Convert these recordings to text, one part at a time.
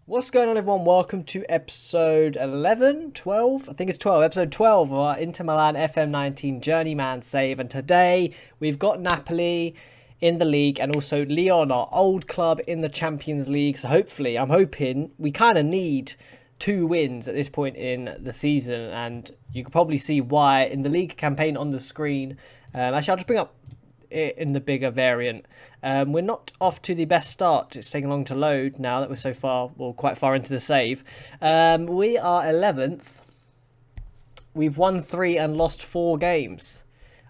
What's going on, everyone? Welcome to episode 11, 12? I think it's 12. Episode 12 of our Inter Milan FM19 Journeyman save. And today we've got Napoli in the league and also Lyon, our old club, in the Champions League. So hopefully, I'm hoping we kind of need 2 wins at this point in the season. And you can probably see why in the league campaign on the screen. Actually, I'll just bring up it in the bigger variant. We're not off to the best start. It's taking long to load now that we're so far, well, quite far into the save. We are 11th. We've won 3 and lost 4 games.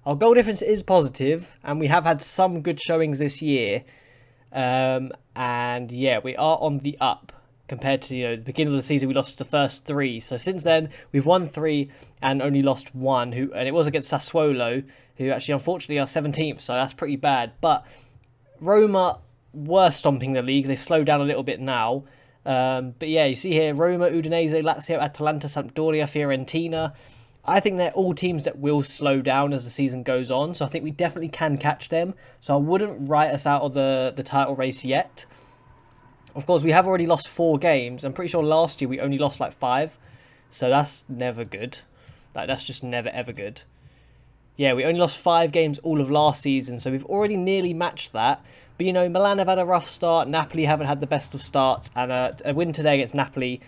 Our goal difference is positive, and we have had some good showings this year. And yeah, we are on the up compared to the beginning of the season. We lost the first 3. So since then, we've won 3 and only lost 1. And it was against Sassuolo, who actually unfortunately are 17th. So that's pretty bad. But Roma were stomping the league. They've slowed down a little bit now. But yeah, you see here, Roma, Udinese, Lazio, Atalanta, Sampdoria, Fiorentina. I think they're all teams that will slow down as the season goes on. So I think we definitely can catch them. So I wouldn't write us out of the title race yet. Of course, we have already lost 4 games. I'm pretty sure last year we only lost like 5. So that's never good. That's just never, ever good. Yeah, we only lost 5 games all of last season, so we've already nearly matched that. But, Milan have had a rough start. Napoli haven't had the best of starts. And a win today against Napoli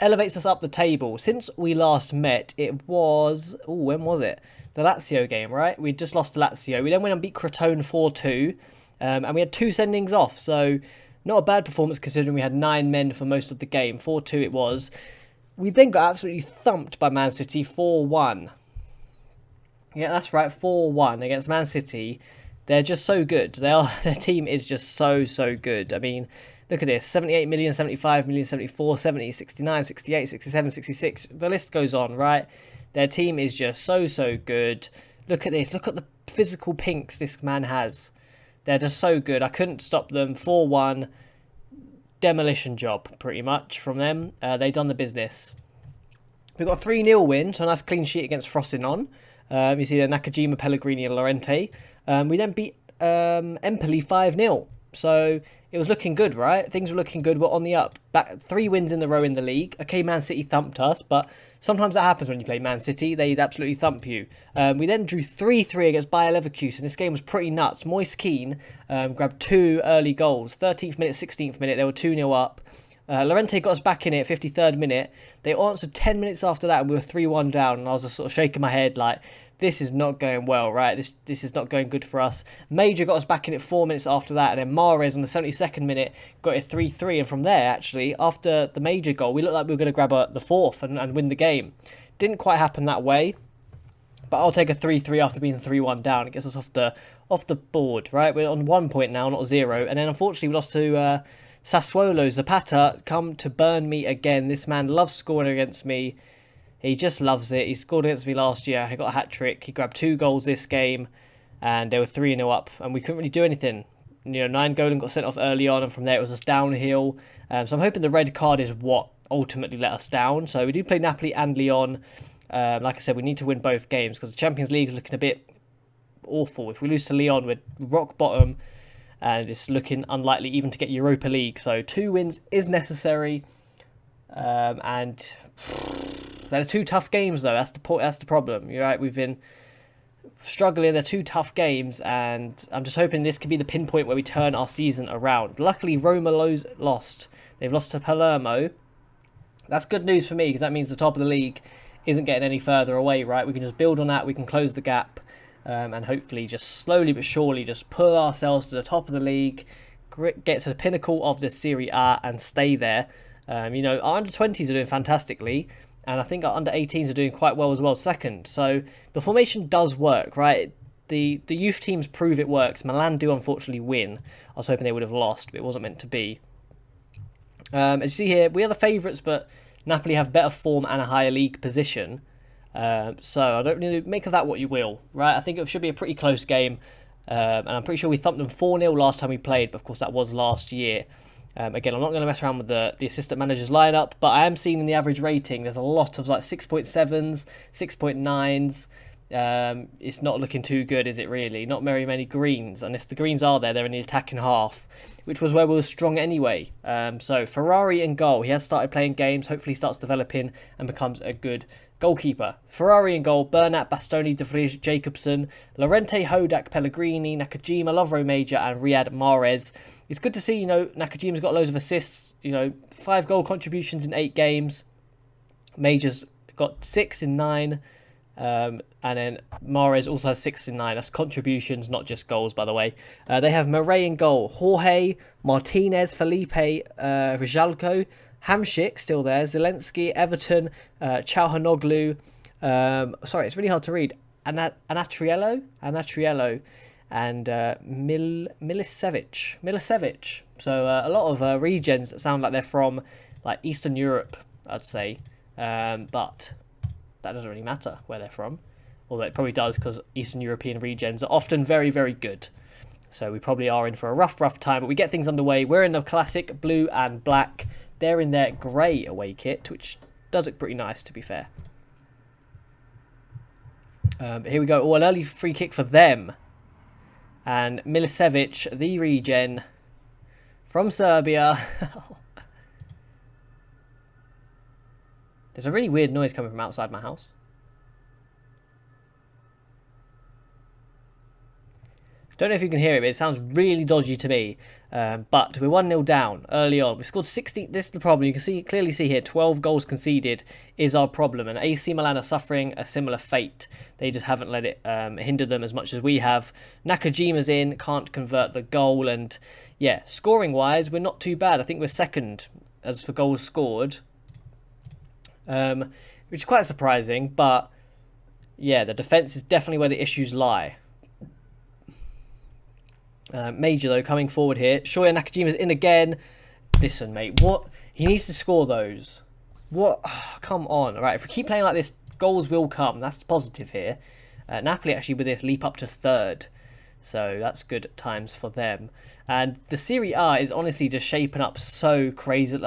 elevates us up the table. Since we last met, it was... Oh, when was it? The Lazio game, right? We just lost to Lazio. We then went and beat Crotone 4-2. And we had 2 sendings off. So, not a bad performance considering we had 9 men for most of the game. 4-2 it was. We then got absolutely thumped by Man City 4-1. Yeah, that's right, 4-1 against Man City. They're just so good. Their team is just so good. I mean, look at this. 78 million, 75 million, 74, 70, 69, 68, 67, 66. The list goes on, right? Their team is just so good. Look at this. Look at the physical pinks this man has. They're just so good. I couldn't stop them. 4-1. Demolition job, pretty much, from them. They've done the business. We've got a 3-0 win, so a nice clean sheet against Frosinone. You see there, Nakajima, Pellegrini and Llorente. We then beat Empoli 5-0. So it was looking good, right? Things were looking good. We're on the up. Back 3 wins in a row in the league. Okay, Man City thumped us, but sometimes that happens when you play Man City. They'd absolutely thump you. We then drew 3-3 against Bayer Leverkusen. This game was pretty nuts. Moise Kean grabbed 2 early goals. 13th minute, 16th minute. They were 2-0 up. Llorente got us back in it, 53rd minute. They answered 10 minutes after that and we were 3-1 down. And I was just sort of shaking my head like, this is not going well, right? This is not going good for us. Major got us back in it 4 minutes after that. And then Mahrez on the 72nd minute got it 3-3. And from there, actually, after the Major goal, we looked like we were going to grab the 4th and win the game. Didn't quite happen that way. But I'll take a 3-3 after being 3-1 down. It gets us off the board, right? We're on 1 point now, not 0. And then unfortunately we lost to Sassuolo. Zapata come to burn me again. This man loves scoring against me. He just loves it. He scored against me last year. He got a hat-trick. He grabbed 2 goals this game. And they were 3-0 up. And we couldn't really do anything. Nainggolan got sent off early on. And from there it was just downhill. So I'm hoping the red card is what ultimately let us down. So we do play Napoli and Lyon. Like I said, we need to win both games. Because the Champions League is looking a bit awful. If we lose to Lyon, we're rock bottom. And it's looking unlikely even to get Europa League. So 2 wins is necessary. And they're 2 tough games, though. That's the problem. You're right. We've been struggling. They're 2 tough games. And I'm just hoping this could be the pinpoint where we turn our season around. Luckily, Roma lost. They've lost to Palermo. That's good news for me because that means the top of the league isn't getting any further away, right? We can just build on that. We can close the gap. And hopefully just slowly but surely just pull ourselves to the top of the league, get to the pinnacle of the Serie A and stay there. Our under-20s are doing fantastically, and I think our under-18s are doing quite well as well, second. So the formation does work, right? The youth teams prove it works. Milan do unfortunately win. I was hoping they would have lost, but it wasn't meant to be. As you see here, we are the favourites, but Napoli have better form and a higher league position. So I don't really make of that what you will, right? I think it should be a pretty close game, and I'm pretty sure we thumped them 4-0 last time we played, but of course that was last year. Again, I'm not going to mess around with the assistant manager's lineup, but I am seeing in the average rating there's a lot of like 6.7s, 6.9s, It's not looking too good, is it really? Not very many greens, and if the greens are there, they're in the attacking half, which was where we were strong anyway. So Ferrari in goal. He has started playing games. Hopefully, he starts developing and becomes a good goalkeeper. Ferrari in goal. Bernat, Bastoni, De Vries, Jacobson, Lorente, Hodak, Pellegrini, Nakajima, Lovro Major, and Riyad Mahrez. It's good to see, Nakajima's got loads of assists. 5 goal contributions in 8 games. Major's got 6 in 9. And then Mahrez also has 6 in 9. That's contributions, not just goals, by the way. They have Murray in goal. Jorge, Martinez, Felipe, Rijalko, Hamšík still there. Zelensky, Everton, Çalhanoğlu. Sorry, it's really hard to read. Anatriello, and Milicevic. So a lot of regions that sound like they're from Eastern Europe, I'd say. But that doesn't really matter where they're from, although it probably does, because Eastern European regions are often very, very good. So we probably are in for a rough time, but we get things underway. We're in the classic blue and black. They're in their grey away kit, which does look pretty nice, to be fair. Here we go. Oh, an early free kick for them. And Milicevic, the regen from Serbia. There's a really weird noise coming from outside my house. Don't know if you can hear it, but it sounds really dodgy to me. But we're 1-0 down early on. We scored 16. This is the problem. You can clearly see here, 12 goals conceded is our problem. And AC Milan are suffering a similar fate. They just haven't let it hinder them as much as we have. Nakajima's in, can't convert the goal. And yeah, scoring-wise, we're not too bad. I think we're second as for goals scored. Which is quite surprising, but yeah, the defence is definitely where the issues lie. Major, though, coming forward here. Shoya Nakajima's in again. Listen, mate, what? He needs to score those. What? Oh, come on. All right, if we keep playing like this, goals will come. That's positive here. Napoli, actually, with this, leap up to 3rd. So that's good times for them. And the Serie A is honestly just shaping up so crazy.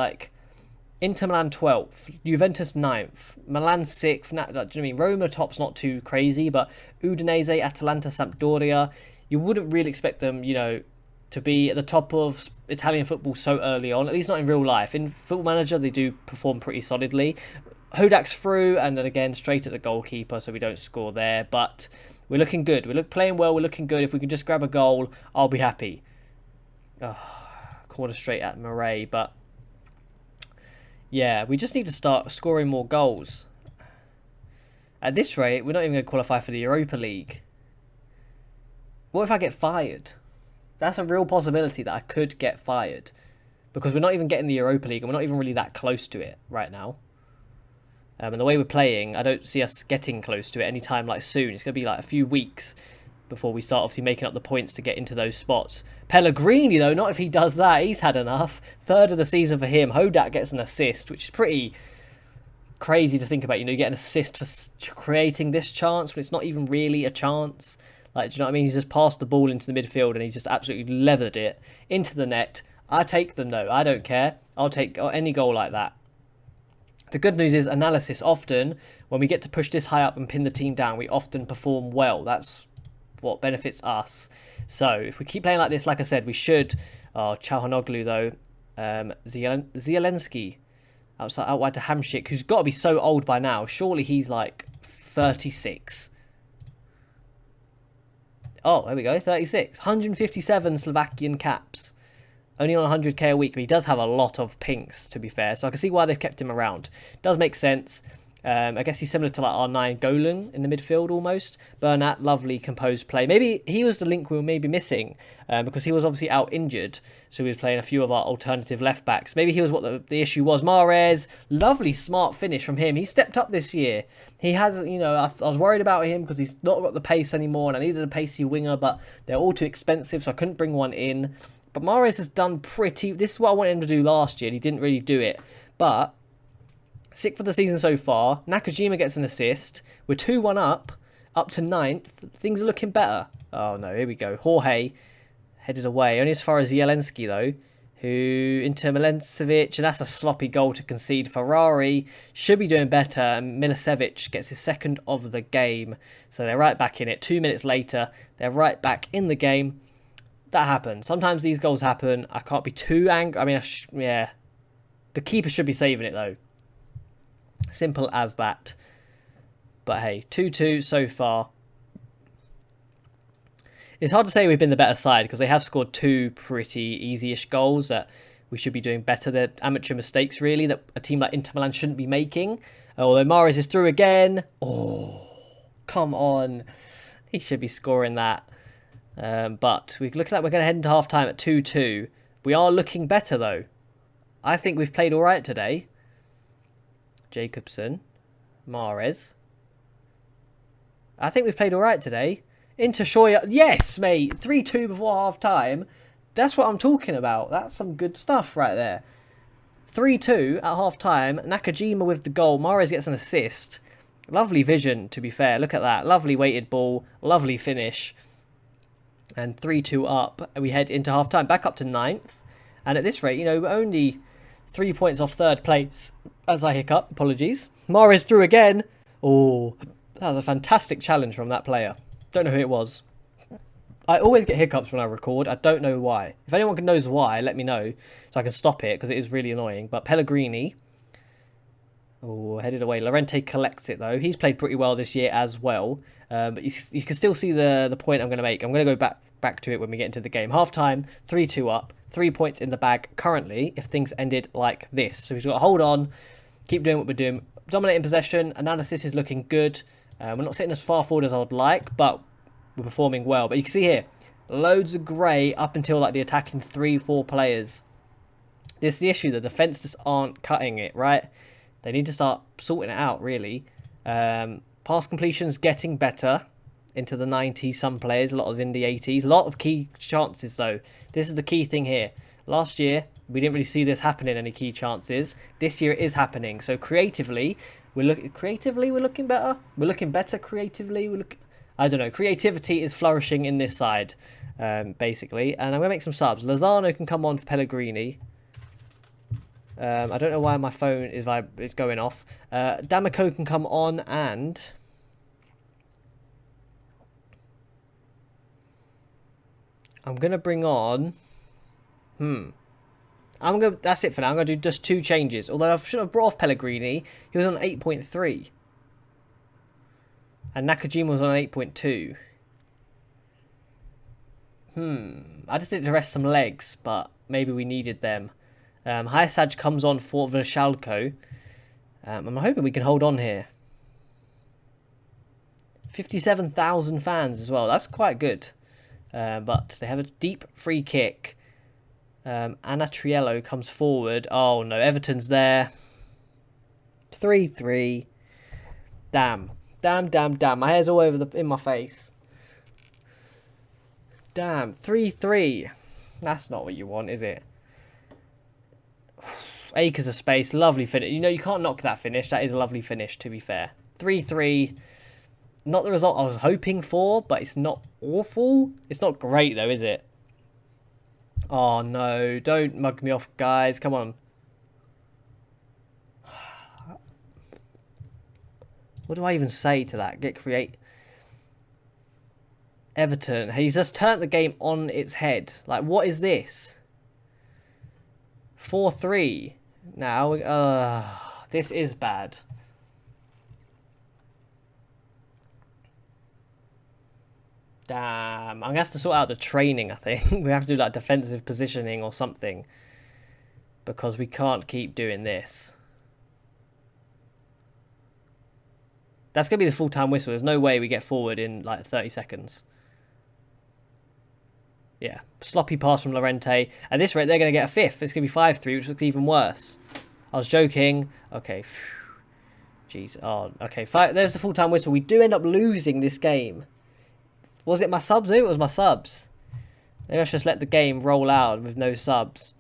Inter Milan 12th, Juventus 9th, Milan 6th. Do you know what I mean? Roma top's not too crazy, but Udinese, Atalanta, Sampdoria, you wouldn't really expect them, to be at the top of Italian football so early on, at least not in real life. In Football Manager, they do perform pretty solidly. Hodak's through, and then again, straight at the goalkeeper, so we don't score there. But we're looking good. We're playing well, we're looking good. If we can just grab a goal, I'll be happy. Corner straight at Murray, but yeah, we just need to start scoring more goals. At this rate, we're not even going to qualify for the Europa League. What if I get fired? That's a real possibility that I could get fired. Because we're not even getting the Europa League and we're not even really that close to it right now. And the way we're playing, I don't see us getting close to it anytime soon. It's going to be a few weeks before we start obviously making up the points to get into those spots. Pellegrini, though, not if he does that. He's had enough. 3rd of the season for him. Hodak gets an assist, which is pretty crazy to think about. You get an assist for creating this chance when it's not even really a chance. Do you know what I mean? He's just passed the ball into the midfield and he's just absolutely leathered it into the net. I take them, though. I don't care. I'll take any goal like that. The good news is analysis. Often, when we get to push this high up and pin the team down, we often perform well. That's what benefits us. So if we keep playing like this, like I said, we should. Çalhanoğlu, though. Zelensky out wide to Hamšík, who's got to be so old by now. Surely he's 36. Oh, there we go, 36. 157 Slovakian caps. Only on 100k a week, but he does have a lot of pinks, to be fair. So I can see why they've kept him around. Does make sense. I guess he's similar to R9 Golan in the midfield almost. Bernat, lovely composed play. Maybe he was the link we were maybe missing because he was obviously out injured. So he was playing a few of our alternative left backs. Maybe he was what the issue was. Mahrez, lovely smart finish from him. He stepped up this year. He has, I was worried about him because he's not got the pace anymore and I needed a pacey winger, but they're all too expensive, so I couldn't bring one in. But Mahrez has done this is what I wanted him to do last year and he didn't really do it. But 6th for the season so far. Nakajima gets an assist. We're 2-1 up to 9th. Things are looking better. Oh no, here we go. Jorge headed away. Only as far as Zelensky though, Inter Milan, and that's a sloppy goal to concede. Ferrari should be doing better, and Milicevic gets his second of the game. So they're right back in it. 2 minutes later, they're right back in the game. That happens. Sometimes these goals happen. I can't be too angry. I mean, yeah. The keeper should be saving it, though. Simple as that. But hey, 2-2 so far. It's hard to say we've been the better side because they have scored 2 pretty easy-ish goals that we should be doing better. They're amateur mistakes, really, that a team like Inter Milan shouldn't be making. Although Mahrez is through again. Oh, come on. He should be scoring that. But we look like we're going to head into half-time at 2-2. We are looking better, though. I think we've played all right today. Jacobson. Mahrez. I think we've played all right today. Into Shoya. Yes, mate. 3-2 before half-time. That's what I'm talking about. That's some good stuff right there. 3-2 at half-time. Nakajima with the goal. Mahrez gets an assist. Lovely vision, to be fair. Look at that. Lovely weighted ball. Lovely finish. And 3-2 up. We head into half-time. Back up to 9th. And at this rate, you know, we're only 3 points off 3rd place. As I hiccup. Apologies. Mahrez through again. Oh, that was a fantastic challenge from that player. Don't know who it was. I always get hiccups when I record. I don't know why. If anyone knows why, let me know so I can stop it because it is really annoying. But Pellegrini. Oh, headed away. Llorente collects it though. He's played pretty well this year as well. But you can still see the point I'm going to make. I'm going to go back to it when we get into the game. Half time, 3-2 up. 3 points in the bag currently if things ended like this. So we've got to hold on. Keep doing what we're doing. Dominating possession. Analysis is looking good. We're not sitting as far forward as I would like, but we're performing well. But you can see here, loads of grey up until like the attacking 3-4 players. This is the issue. The defence just aren't cutting it, right? They need to start sorting it out, really. Pass completion's getting better into the 90s, some players, a lot of in the 80s. A lot of key chances, though. This is the key thing here. Last year, we didn't really see this happening, any key chances. This year, it is happening. So creatively... We're looking better. We're looking better creatively. I don't know. Creativity is flourishing in this side, basically. And I'm going to make some subs. Lozano can come on for Pellegrini. I don't know why my phone is going off. D'Amico can come on and... I'm going to bring on... That's it for now. I'm going to do just 2 changes. Although I should have brought off Pellegrini. He was on 8.3. And Nakajima was on 8.2. I just need to rest some legs, but maybe we needed them. Hayasaj comes on for Vershalko. I'm hoping we can hold on here. 57,000 fans as well. That's quite good. But they have a deep free kick. Anatriello comes forward. Oh no, Everton's there. 3-3. Damn. My hair's all over in my face. Damn. 3-3. That's not what you want, is it? Acres of space. Lovely finish. You know, you can't knock that finish. That is a lovely finish, to be fair. 3-3. Not the result I was hoping for, but it's not awful. It's not great, though, is it? Oh, no. Don't mug me off, guys. Come on. What do I even say to that? Everton. He's just turned the game on its head. Like, what is this? 4-3. Now, this is bad. Damn. I'm going to have to sort out the training, I think. We have to do, like, defensive positioning or something. Because we can't keep doing this. That's going to be the full-time whistle. There's no way we get forward in, like, 30 seconds. Yeah. Sloppy pass from Llorente. At this rate, they're going to get a 5th. It's going to be 5-3, which looks even worse. I was joking. Okay. Jeez. Oh, okay. There's the full-time whistle. We do end up losing this game. Was it my subs? Maybe it was my subs. Maybe I should just let the game roll out with no subs.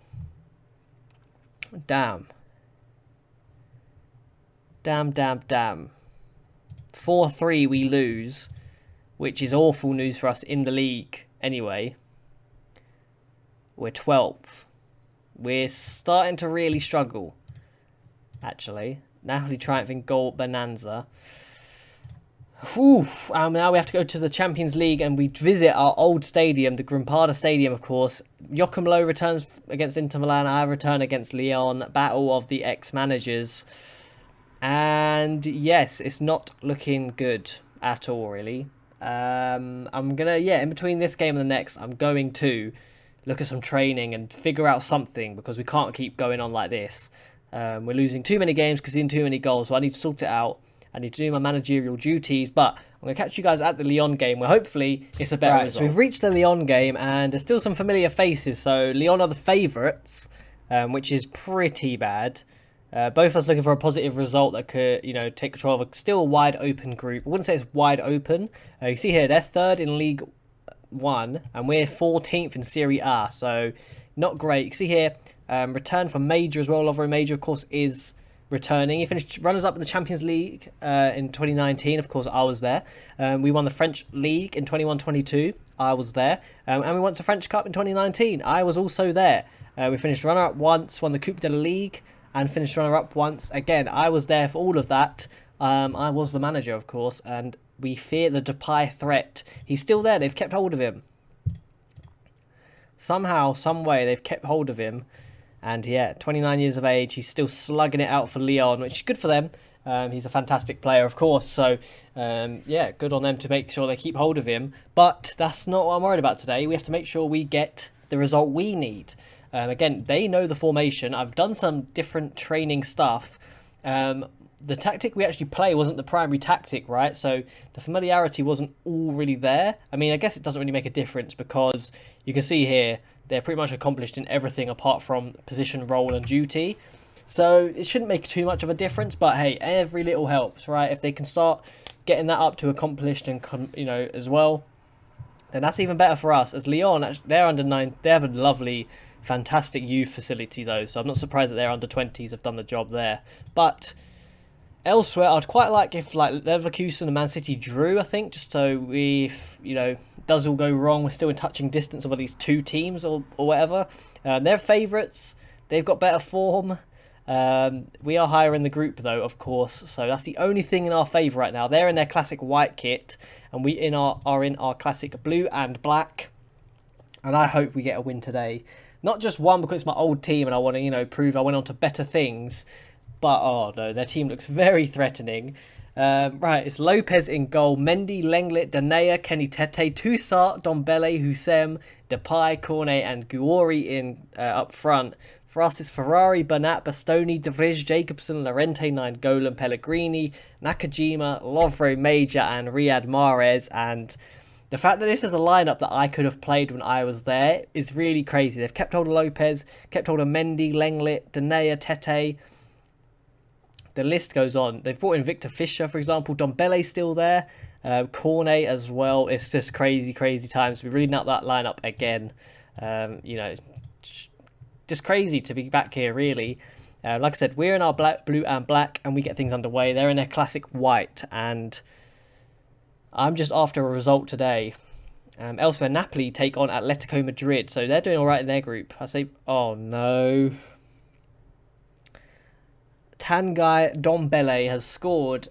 Damn. Damn. 4-3 we lose, which is awful news for us in the league anyway. We're 12th. We're starting to really struggle, actually. Napoli triumphing goal bonanza. Whew. Now we have to go to the Champions League and we visit our old stadium, the Grimpada Stadium, of course. Joachim Low returns against Inter Milan. I return against Lyon. Battle of the ex-managers. And yes, it's not looking good at all, really. I'm going to, in between this game and the next, I'm going to look at some training and figure out something because we can't keep going on like this. We're losing too many games because in too many goals, so I need to sort it out. I need to do my managerial duties, but I'm going to catch you guys at the Lyon game where hopefully it's a better result. So we've reached the Lyon game and there's still some familiar faces. So Lyon are the favourites, which is pretty bad. Both of us looking for a positive result that could, take control of a still wide open group. I wouldn't say it's wide open. You see here, they're third in League 1 and we're 14th in Serie A. So not great. You see here, return from Major as well. Lovro Major, of course, is returning. He finished runners-up in the Champions League in 2019. Of course, I was there. We won the French League in 21-22. I was there. And we won the French Cup in 2019. I was also there. We finished runner-up once, won the Coupe de la Ligue, and finished runner-up once. Again, I was there for all of that. I was the manager, of course, and we fear the Depay threat. He's still there. They've kept hold of him. Somehow, some way, they've kept hold of him. And yeah, 29 years of age, he's still slugging it out for Lyon, which is good for them. He's a fantastic player, of course. So, good on them to make sure they keep hold of him. But that's not what I'm worried about today. We have to make sure we get the result we need. Again, they know the formation. I've done some different training stuff. The tactic we actually play wasn't the primary tactic, right? So the familiarity wasn't all really there. I mean, I guess it doesn't really make a difference because you can see here, they're pretty much accomplished in everything apart from position, role, and duty. So it shouldn't make too much of a difference. But hey, every little helps, right? If they can start getting that up to accomplished and as well, then that's even better for us. As Lyon, they're under 9. They have a lovely, fantastic youth facility though. So I'm not surprised that their under 20s have done the job there. But elsewhere, I'd quite like if Leverkusen and Man City drew, I think, just so if, does all go wrong, we're still in touching distance of these two teams or whatever. They're favourites. They've got better form. We are higher in the group, though, of course. So that's the only thing in our favour right now. They're in their classic white kit, and we are in our classic blue and black. And I hope we get a win today. Not just one because it's my old team and I want to, prove I went on to better things. But, oh no, their team looks very threatening. Right, it's Lopez in goal. Mendy, Lenglet, Danea, Kenny Tete, Toussaint, Dombele, Hussein, Depay, Cornet and Guori in up front. For us, it's Ferrari, Bernat, Bastoni, De Vrij, Jacobson, Lorente, Nainggolan, Pellegrini, Nakajima, Lovro Major and Riyad Mahrez. And the fact that this is a lineup that I could have played when I was there is really crazy. They've kept hold of Lopez, kept hold of Mendy, Lenglet, Danea, Tete. The list goes on. They've brought in Victor Fischer, for example. Dombele's still there. Cornet as well. It's just crazy, crazy times. We're reading out that lineup again. Just crazy to be back here, really. Like I said, we're in our blue and black, and we get things underway. They're in their classic white, and I'm just after a result today. Elsewhere, Napoli take on Atletico Madrid, so they're doing all right in their group. I say, oh no. Tanguy Dombele has scored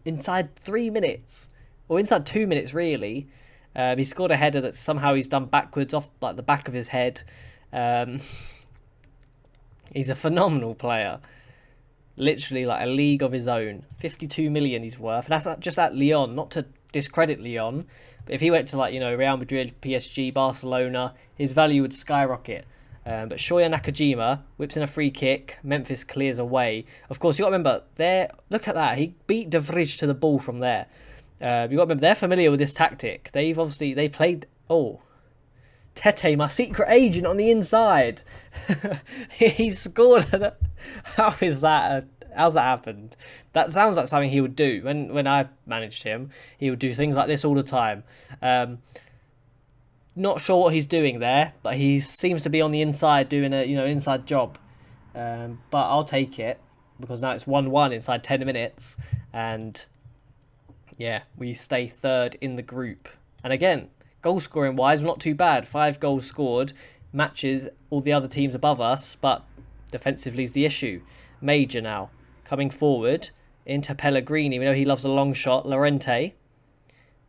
inside 3 minutes, or inside 2 minutes really. He scored a header that somehow he's done backwards off like the back of his head. He's a phenomenal player, literally like a league of his own. 52 million he's worth, and that's just at Lyon. Not to discredit Lyon, but if he went to Real Madrid, PSG, Barcelona, his value would skyrocket. But Shoya Nakajima whips in a free kick. Memphis clears away. Of course, you got to remember, look at that. He beat De Vrij to the ball from there. You got to remember, they're familiar with this tactic. They played. Oh, Tete, my secret agent on the inside. He scored. How's that happened? That sounds like something he would do. When I managed him, he would do things like this all the time. Not sure what he's doing there, but he seems to be on the inside doing a inside job. But I'll take it because now it's 1-1 inside 10 minutes, and yeah, we stay third in the group. And again, goal scoring wise, we're not too bad. 5 goals scored. matches all the other teams above us, but defensively is the issue. Major now coming forward into Pellegrini. We know he loves a long shot. Llorente.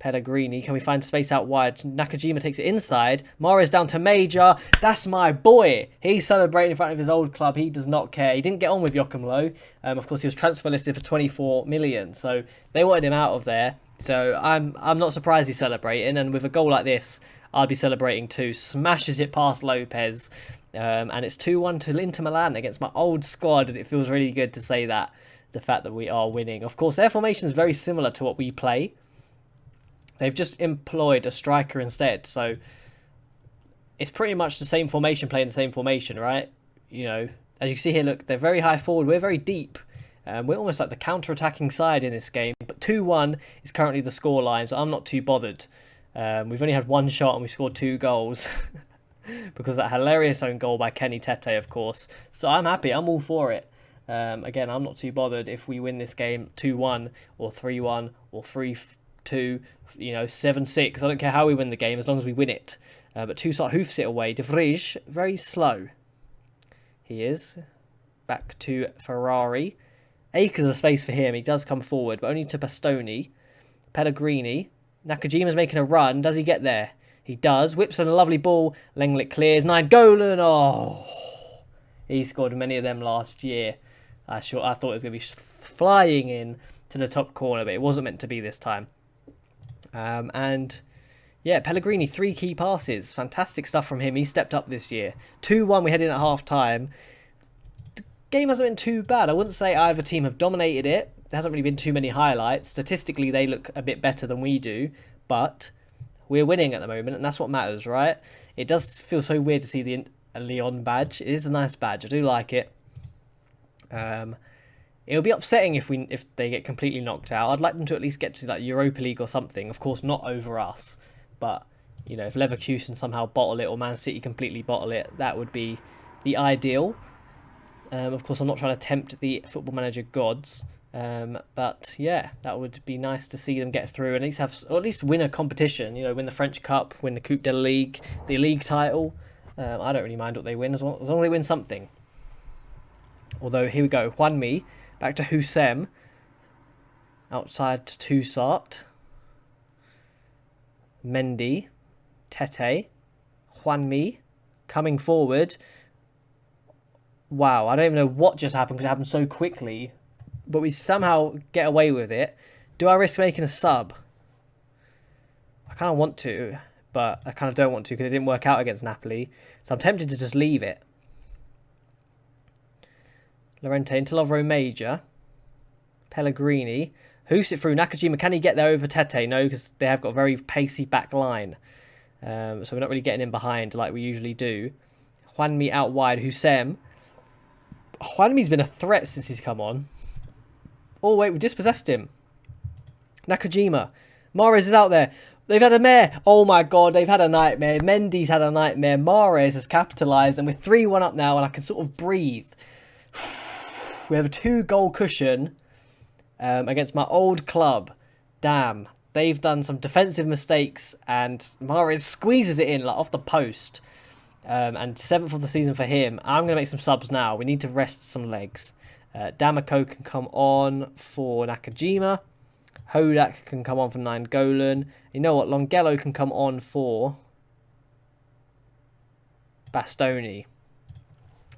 Pellegrini. Can we find space out wide? Nakajima takes it inside. Mahrez down to Major. That's my boy. He's celebrating in front of his old club. He does not care. He didn't get on with Joachim Low. Of course, he was transfer listed for 24 million. So they wanted him out of there. So I'm not surprised he's celebrating. And with a goal like this, I'd be celebrating too. Smashes it past Lopez. And it's 2-1 to Inter Milan against my old squad. And it feels really good to say that. The fact that we are winning. Of course, their formation is very similar to what we play. They've just employed a striker instead. So it's pretty much the same formation, playing the same formation, right? You know, as you can see here, look, they're very high forward. We're very deep. We're almost like the counter-attacking side in this game. But 2-1 is currently the scoreline, so I'm not too bothered. We've only had one shot and we scored 2 goals. Because of that hilarious own goal by Kenny Tete, of course. So I'm happy. I'm all for it. Again, I'm not too bothered if we win this game 2-1 or 3-1 or 3-2, 7-6. I don't care how we win the game as long as we win it. But Toussaint hoofs it away. De Vrij, very slow. He is. Back to Ferrari. Acres of space for him. He does come forward, but only to Bastoni. Pellegrini. Nakajima's making a run. Does he get there? He does. Whips on a lovely ball. Lenglet clears. Nainggolan. Oh, he scored many of them last year. I thought it was going to be flying in to the top corner, but it wasn't meant to be this time. And yeah, Pellegrini, 3 key passes. Fantastic stuff from him. He stepped up this year. 2-1 we head in at half time. The game hasn't been too bad. I wouldn't say either team have dominated it. There hasn't really been too many highlights. Statistically, they look a bit better than we do, but we're winning at the moment, and that's what matters, right? It does feel so weird to see the Lyon badge. It is a nice badge. I do like it. It'll be upsetting if they get completely knocked out. I'd like them to at least get to that Europa League or something. Of course, not over us, but if Leverkusen somehow bottle it or Man City completely bottle it, that would be the ideal. Of course, I'm not trying to tempt the Football Manager gods, but yeah, that would be nice to see them get through and at least win a competition. Win the French Cup, win the Coupe de la Ligue, the league title. I don't really mind what they win as long as they win something. Although, here we go. Juanmi, back to Hussein. Outside to Toussaint. Mendy. Tete. Juanmi. Coming forward. Wow, I don't even know what just happened because it happened so quickly. But we somehow get away with it. Do I risk making a sub? I kind of want to, but I kind of don't want to because it didn't work out against Napoli. So I'm tempted to just leave it. Llorente into Lovro Major. Pellegrini. Hoofs it through. Nakajima, can he get there over Tete? No, because they have got a very pacey back line. So we're not really getting in behind like we usually do. Juanmi out wide. Hussein. Juanmi's been a threat since he's come on. Oh, wait, we dispossessed him. Nakajima. Mahrez is out there. They've had a mare. Oh, my God, they've had a nightmare. Mendy's had a nightmare. Mahrez has capitalised, and we're 3-1 up now, and I can sort of breathe. We have a 2-goal cushion against my old club. Damn. They've done some defensive mistakes, and Mahrez squeezes it in like off the post. And 7th of the season for him. I'm going to make some subs now. We need to rest some legs. Damako can come on for Nakajima. Hodak can come on for Nainggolan. You know what? Longello can come on for Bastoni.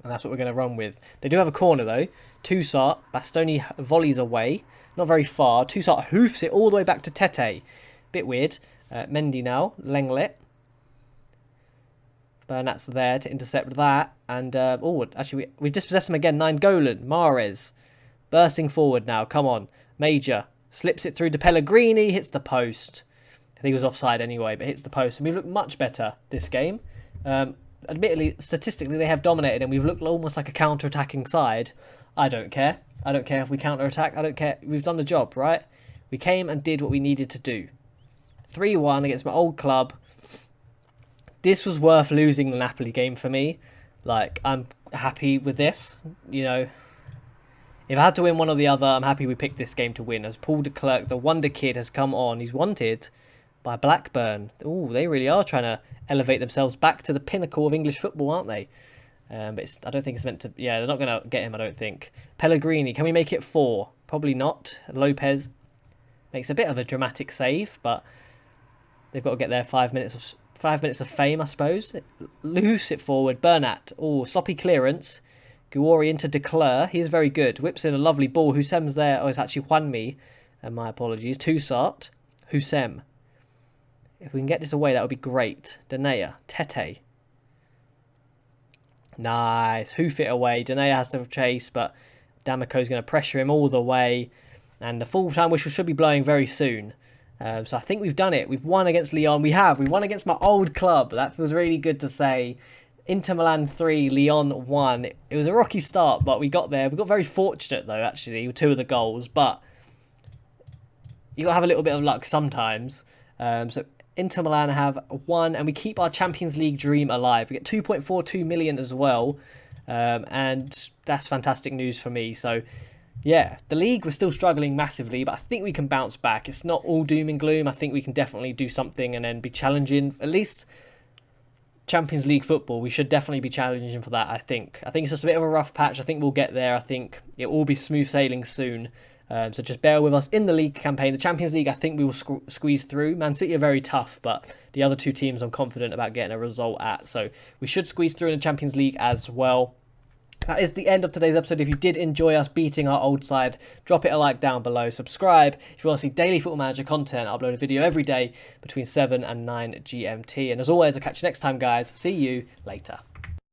And that's what we're going to run with. They do have a corner, though. Toussaint. Bastoni volleys away. Not very far. Toussaint hoofs it all the way back to Tete. Bit weird. Mendy now. Lenglet. Bernat's there to intercept that. And, actually, we dispossessed him again. Nainggolan. Mahrez. Bursting forward now. Come on. Major. Slips it through to Pellegrini. Hits the post. I think he was offside anyway, but hits the post. And we've looked much better this game. Admittedly, statistically, they have dominated and we've looked almost like a counter-attacking side. I don't care. I don't care if we counter-attack. I don't care. We've done the job, right? We came and did what we needed to do. 3-1 against my old club. This was worth losing the Napoli game for me. Like, I'm happy with this. If I had to win one or the other, I'm happy we picked this game to win. As Paul de Klerk, the wonder kid, has come on. He's wanted by Blackburn. Oh, they really are trying to elevate themselves back to the pinnacle of English football, aren't they? But I don't think it's meant to... Yeah, they're not going to get him, I don't think. Pellegrini, can we make it 4? Probably not. Lopez makes a bit of a dramatic save, but they've got to get their 5 minutes of fame, I suppose. Loose it forward. Bernat. Oh, sloppy clearance. Guori into Declare. He is very good. Whips in a lovely ball. Husem's there. Oh, it's actually Juanmi. And my apologies. Toussaint. Husem. If we can get this away, that would be great. Denea. Tete. Nice. Hoof it away. Denea has to chase, but D'Amico's going to pressure him all the way. And the full-time whistle should be blowing very soon. So I think we've done it. We've won against Lyon. We have. We won against my old club. That feels really good to say. Inter Milan 3, Lyon 1. It was a rocky start, but we got there. We got very fortunate, though, actually, with 2 of the goals. But you got to have a little bit of luck sometimes. So Inter Milan have 1, and we keep our Champions League dream alive. We get 2.42 million as well. And that's fantastic news for me. So, yeah, the league was still struggling massively, but I think we can bounce back. It's not all doom and gloom. I think we can definitely do something and then be challenging, at least Champions League football. We should definitely be challenging for that, I think. I think it's just a bit of a rough patch. I think we'll get there. I think it will be smooth sailing soon. So just bear with us in the league campaign. The Champions League, I think we will squeeze through. Man City are very tough, but the other 2 teams I'm confident about getting a result at. So we should squeeze through in the Champions League as well. That is the end of today's episode. If you did enjoy us beating our old side, drop it a like down below. Subscribe if you want to see daily Football Manager content. I upload a video every day between 7 and 9 GMT. And as always, I'll catch you next time, guys. See you later.